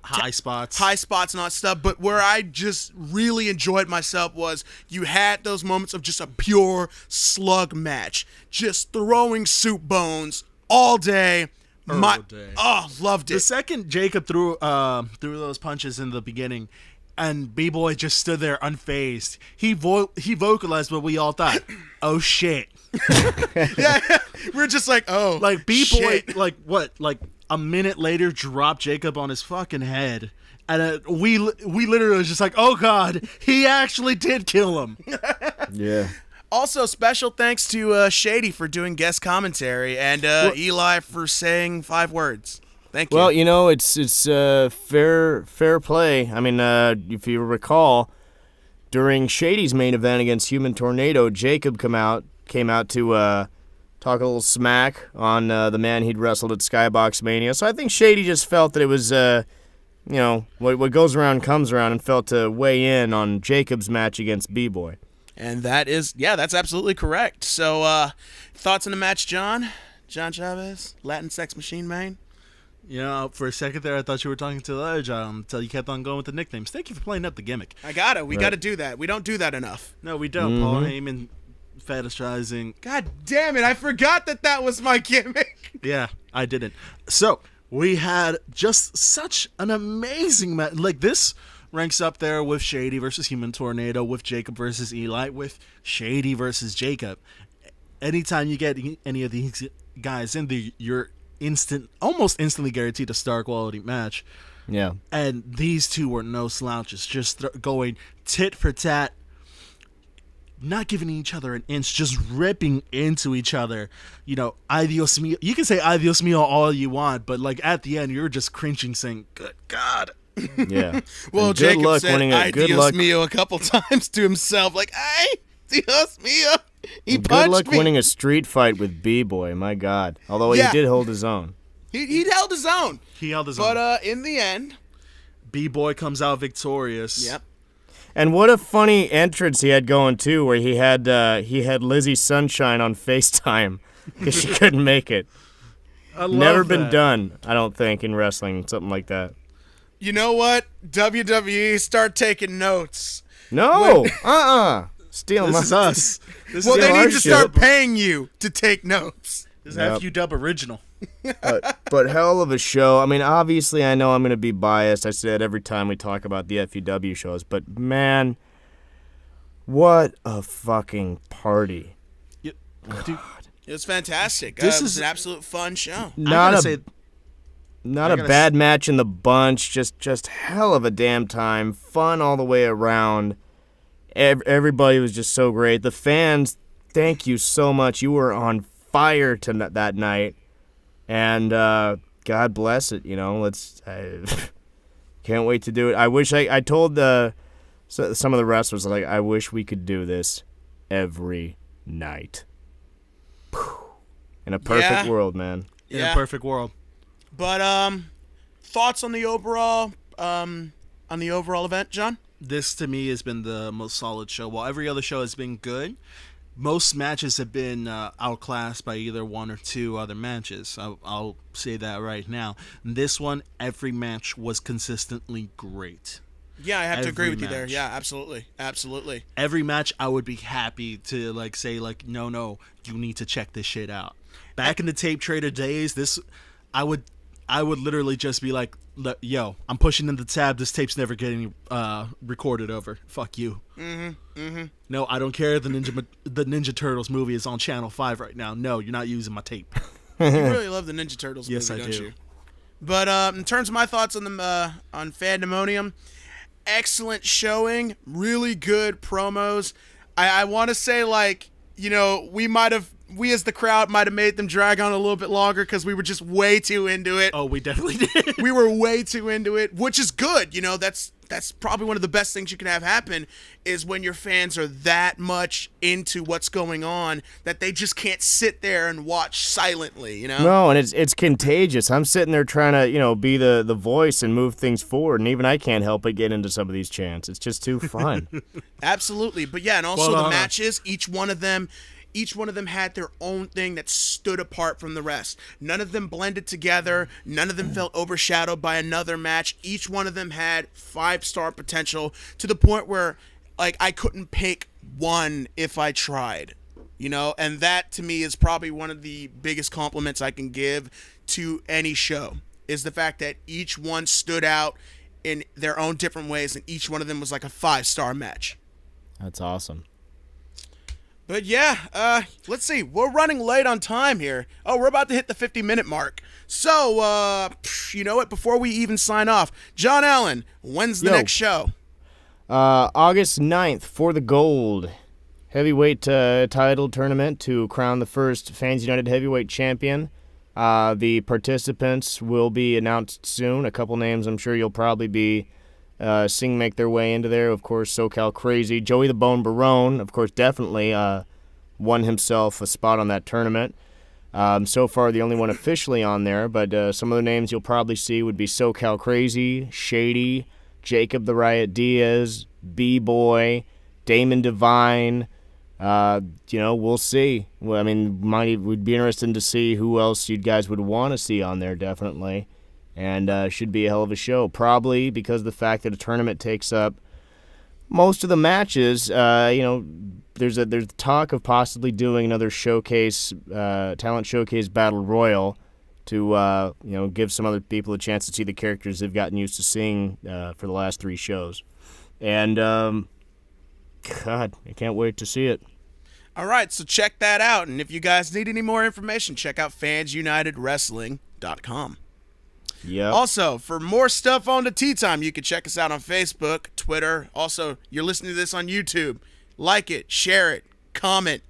high spots. high spots and all that stuff. But where I just really enjoyed myself was you had those moments of just a pure slug match, just throwing soup bones all day. Loved it. The second Jacob threw those punches in the beginning, and B-Boy just stood there unfazed. He vocalized what we all thought. Oh shit. Yeah, we're just like, oh, Like B-Boy, shit. like a minute later, dropped Jacob on his fucking head, and we literally was just like, oh god, he actually did kill him. Yeah. Also, special thanks to Shady for doing guest commentary and Eli for saying 5 words. Thank you. Well, it's fair play. I mean, if you recall, during Shady's main event against Human Tornado, Jacob came out to talk a little smack on the man he'd wrestled at Skybox Mania. So I think Shady just felt that it was, what goes around comes around, and felt to weigh in on Jacob's match against B-Boy. And that's absolutely correct. So, thoughts on the match, John? John Chavez, Latin Sex Machine Man? For a second there, I thought you were talking to the other John until you kept on going with the nicknames. Thank you for playing up the gimmick. I got it. We got to do that. We don't do that enough. No, we don't. Paul Heyman fetishizing. God damn it. I forgot that was my gimmick. Yeah, I didn't. So, we had just such an amazing match. Like, this ranks up there with Shady versus Human Tornado, with Jacob versus Eli, with Shady versus Jacob. Anytime you get any of these guys in there, you're almost instantly guaranteed a star quality match. Yeah. And these two were no slouches, just going tit for tat, not giving each other an inch, just ripping into each other. Adios mio. You can say adios mio all you want, but like at the end, you're just cringing, saying, "Good God." Yeah. Well, And Jacob said adios mio a couple times to himself, like, adios mio. He Good punched luck me. winning a street fight with B-Boy, my God. Although Yeah. he did hold his own. He held his own. He held his own. But in the end, B-Boy comes out victorious. yep. And what a funny entrance he had going too, where he had Lizzie Sunshine on FaceTime because she couldn't make it. I love Never been that. done, I don't think, in wrestling, something like that. You know what? WWE, start taking notes. No, steal This my. is us. This Well, is they our need to shit. start paying you to take notes. This Yep. FUW original. But hell of a show. I mean, obviously, I know I'm going to be biased. I say that every time we talk about the FUW shows, but man, what a fucking party! Dude, It was fantastic. This It was is- an absolute fun show. Not gotta a say, Not I a gotta bad match in the bunch. Just hell of a damn time. Fun all the way around. Everybody was just so great. The fans, thank you so much. You were on fire that night, and God bless it. Can't wait to do it. I wish I told some of the wrestlers, like, I wish we could do this every night. In a perfect world, man. in a perfect world. But thoughts on the overall event, John? This to me has been the most solid show. While every other show has been good, most matches have been outclassed by either one or two other matches. I'll say that right now. This one, every match was consistently great. Yeah, I have to agree Every with you there. match. Yeah, absolutely. Every match, I would be happy to say no, you need to check this shit out. Back in the tape trader days, I would literally just be like, yo, I'm pushing in the tab. This tape's never getting recorded over. Fuck you. No, I don't care. The Ninja Turtles movie is on Channel 5 right now. No, you're not using my tape. You really love the Ninja Turtles Yes, movie, I don't do. you? But in terms of my thoughts on on Fandemonium, excellent showing, really good promos. I want to say, we as the crowd might have made them drag on a little bit longer because we were just way too into it. Oh, we definitely did. We were way too into it, which is good. That's probably one of the best things you can have happen is when your fans are that much into what's going on that they just can't sit there and watch silently, No, and it's contagious. I'm sitting there trying to, be the voice and move things forward, and even I can't help but get into some of these chants. It's just too fun. Absolutely. But yeah, and also Well, the matches, each one of them each one of them had their own thing that stood apart from the rest. None of them blended together. None of them felt overshadowed by another match. Each one of them had 5-star potential to the point where, like, I couldn't pick one if I tried, you know? And that, to me, is probably one of the biggest compliments I can give to any show, is the fact that each one stood out in their own different ways, and each one of them was like a 5-star match. That's awesome. But yeah, let's see. We're running late on time here. Oh, we're about to hit the 50-minute mark. So, you know what? Before we even sign off, John Allen, when's the next show? August 9th for the gold. Heavyweight title tournament to crown the first Fans United heavyweight champion. The participants will be announced soon. A couple names I'm sure you'll probably be seeing make their way into there. Of course, SoCal Crazy. Joey the Bone Barone, of course, definitely won himself a spot on that tournament. So far, the only one officially on there, but some of the names you'll probably see would be SoCal Crazy, Shady, Jacob the Riot Diaz, B-Boy, Damon Devine. We'll see. Well, I mean, would be interesting to see who else you guys would want to see on there, definitely. And should be a hell of a show. Probably because of the fact that a tournament takes up most of the matches. There's talk of possibly doing another showcase, talent showcase battle royal to give some other people a chance to see the characters they've gotten used to seeing for the last 3 shows. And God, I can't wait to see it. All right, so check that out. And if you guys need any more information, check out FansUnitedWrestling.com. Yeah. Also, for more stuff on the Tea Time, you can check us out on Facebook, Twitter. Also, you're listening to this on YouTube. Like it, share it, comment,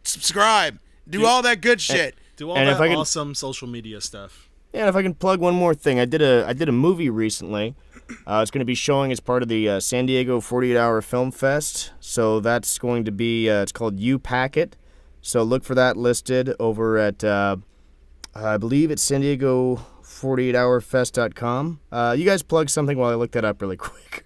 subscribe, do all that good shit. Do all that awesome social media stuff. Yeah, and if I can plug one more thing, I did a movie recently. It's going to be showing as part of the San Diego 48-Hour Film Fest. So that's going to be, it's called You Packet. So look for that listed over at, I believe it's San Diego 48hourfest.com. You guys plug something while I look that up really quick.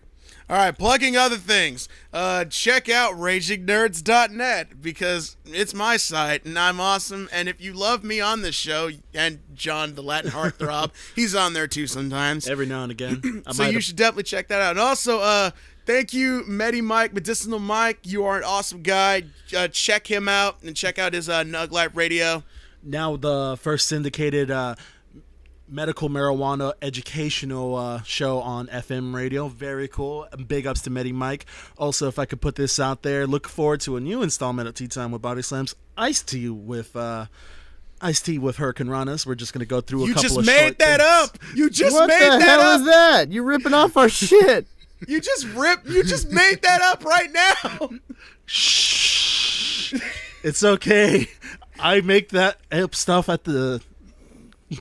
All right, plugging other things. Check out RagingNerds.net because it's my site and I'm awesome. And if you love me on this show, and John, the Latin heartthrob, he's on there too sometimes. Every now and again. So you should definitely check that out. And also, thank you, Medicinal Mike. You are an awesome guy. Check him out and check out his Nug Life Radio. Now the first syndicated medical marijuana educational show on FM radio. Very cool. Big ups to Medi Mike. Also, if I could put this out there, look forward to a new installment of Tea Time with Bodyslams. Iced Tea with Hurricane Ranas. We're just going to go through a couple of short You just made that up. You just what made the that hell up. is that? You're ripping off our shit. You just made that up right now. Shh. It's okay. I make that stuff at the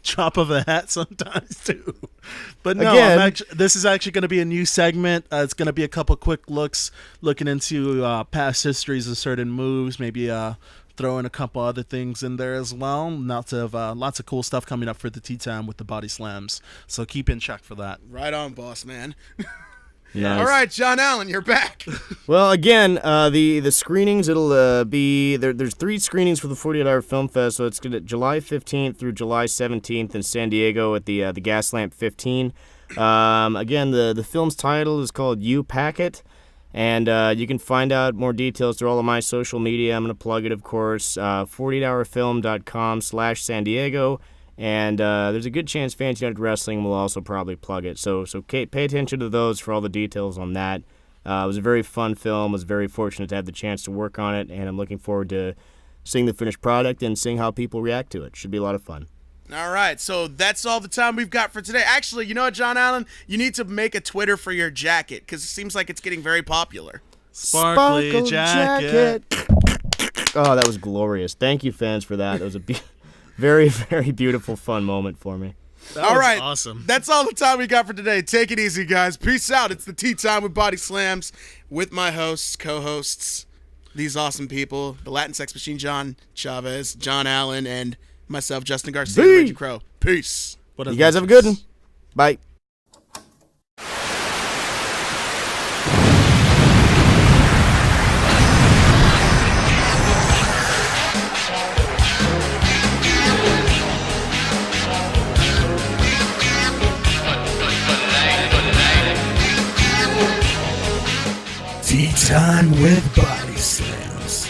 drop of a hat sometimes too. But no, Again, this is actually going to be a new segment. It's going to be a couple quick looking into past histories of certain moves, maybe throw in a couple other things in there as well. Lots of cool stuff coming up for the Tea Time with the Bodyslams. So keep in check for that. Right on, boss man. Nice. All right, John Allen, you're back. Well, again, the screenings, it'll be there's 3 screenings for the 48-Hour Film Fest, so it's gonna July 15th through July 17th in San Diego at the Gaslamp 15. Again, the film's title is called You Packet, and you can find out more details through all of my social media. I'm going to plug it, of course, 48hourfilm.com/San Diego. And there's a good chance Fans United Wrestling will also probably plug it. So pay attention to those for all the details on that. It was a very fun film. I was very fortunate to have the chance to work on it, and I'm looking forward to seeing the finished product and seeing how people react to it. Should be a lot of fun. All right, so that's all the time we've got for today. Actually, you know what, John Allen? You need to make a Twitter for your jacket because it seems like it's getting very popular. Sparkly Sparkle jacket. Oh, that was glorious. Thank you, fans, for that. That was a very, very beautiful, fun moment for me. All right, awesome. That's all the time we got for today. Take it easy, guys. Peace out. It's the Tea Time with Bodyslams with my hosts, co-hosts, these awesome people, the Latin Sex Machine, John Chavez, John Allen, and myself, Justin Garcia, Reggie Crow. Peace. You guys have a good one. Bye. Time with Bodyslams.